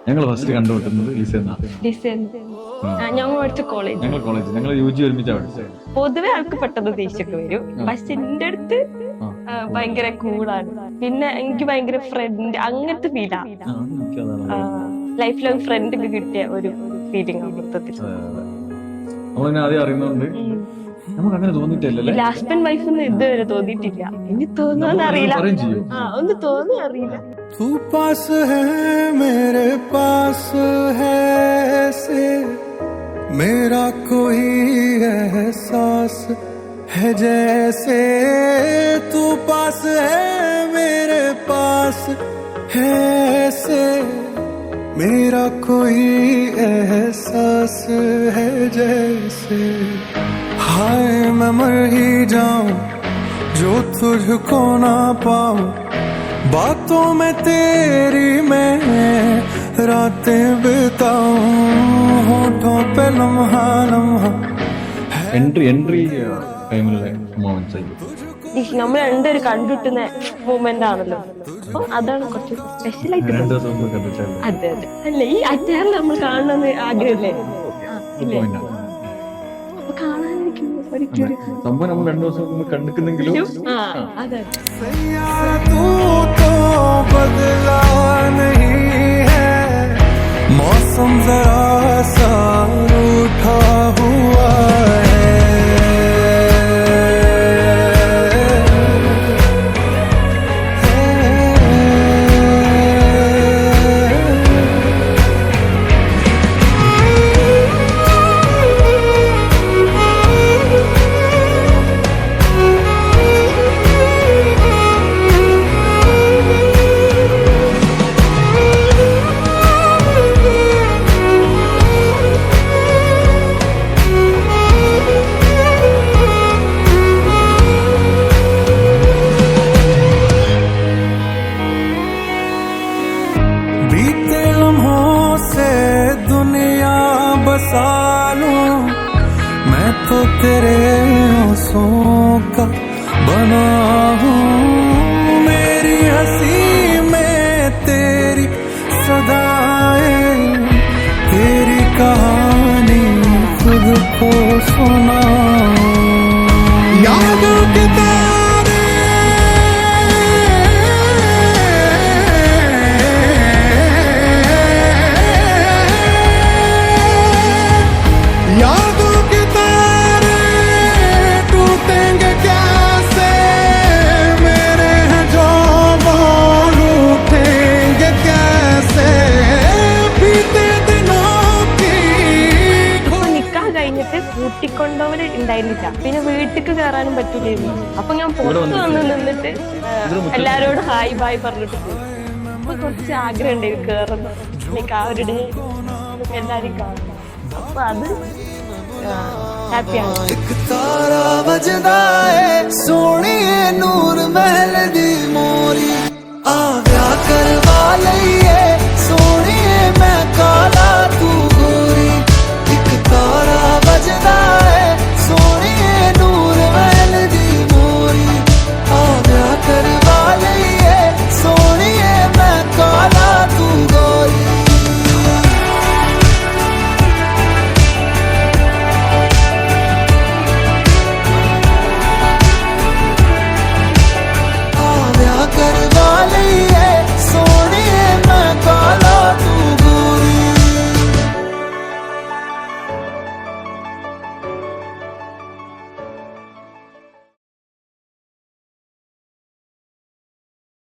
ഞങ്ങൾ ഫസ്റ്റ് കണ്ടുമുട്ടുന്നത് ഞങ്ങൾ പഠിച്ച കോളേജ് ഞങ്ങൾ UG ഒരുമിച്ചാണ് പഠിച്ചത്. പൊതുവെ ആൾക്ക് പെട്ടെന്ന് ദേഷ്യമൊക്കെ വരും, പക്ഷെ എന്റെ അടുത്ത് ഭയങ്കര കൂളാണ്. പിന്നെ എനിക്ക് ഭയങ്കര ഫ്രണ്ട് അങ്ങനത്തെ ഫീലാ, ലൈഫ് ലോങ് ഫ്രണ്ട് ഒക്കെ കിട്ടിയ ഒരു ഫീലിംഗ് ആണ് മൊത്തത്തിൽ. നമ്മളെന്നെ ആദ്യം അറിയുന്നോണ്ട് നമുക്ക് അങ്ങനെ തോന്നിയിട്ടില്ലല്ലേ. ഹസ്ബൻഡ് വൈഫ് ഒന്നും ഇതുവരെ തോന്നിയിട്ടില്ല. ഇനി തോന്നുന്നു അറിയില്ല, ഒന്ന് തോന്നി അറിയില്ല. तू पास है मेरे पास है ऐसे मेरा कोई एहसास है जैसे तू पास है मेरे पास है ऐसे मेरा कोई एहसास है जैसे हाय मैं मर ही जाऊं जो तुझको ना पाऊं बातों में तेरी मैं रातें बिताऊं होठों पे लम्हा लम्हा എൻട്രി ടൈമിലെ മൊമെന്റ്സ് നമ്മൾ രണ്ടുപേരും കണ്ടിട്ടുന്ന മൂമെന്റ് ആണല്ലോ, അപ്പൊ അതാണ് കുറച്ച് സ്പെഷ്യൽ ആയിട്ട്. അതെ അതെ, അല്ല ഈ അറ്റാറിൽ നമ്മൾ കാണണമെന്ന് ആഗ്രഹമില്ലേ? അപ്പൊ കാണാനിരിക്കും സംഭവം നമ്മൾ 2 ദിവസം മുമ്പ് കണ്ടിക്കുന്നെങ്കിലും അതെ. बदला नहीं है मौसम जरा सा रूठा हुआ है बीते लम्हों से दुनिया बसा लूं मैं तो तेरे आंसुओं का बना हूँ मेरी हंसी में तेरी सदाएं तेरी कहानी खुद को सुनाऊं यादों के കൂട്ടിക്കൊണ്ടവര് ഉണ്ടായിരുന്നില്ല, പിന്നെ വീട്ടിക്ക് കയറാനും പറ്റൂലായിരുന്നു. അപ്പൊ ഞാൻ പുറത്ത് വന്ന് നിന്നിട്ട് എല്ലാരോടും ഹായ് ബായ് പറഞ്ഞിട്ട് പോയി. അപ്പൊ കുറച്ച് ആഗ്രഹം ഉണ്ടായിരുന്നു കേറുന്നു, ലൈക്ക് ആ ഒരു ഡേ എല്ലാരും കാണും. അപ്പൊ അത് ഹാപ്പിയാണ്. सोनी नूर महल दी मोरी आ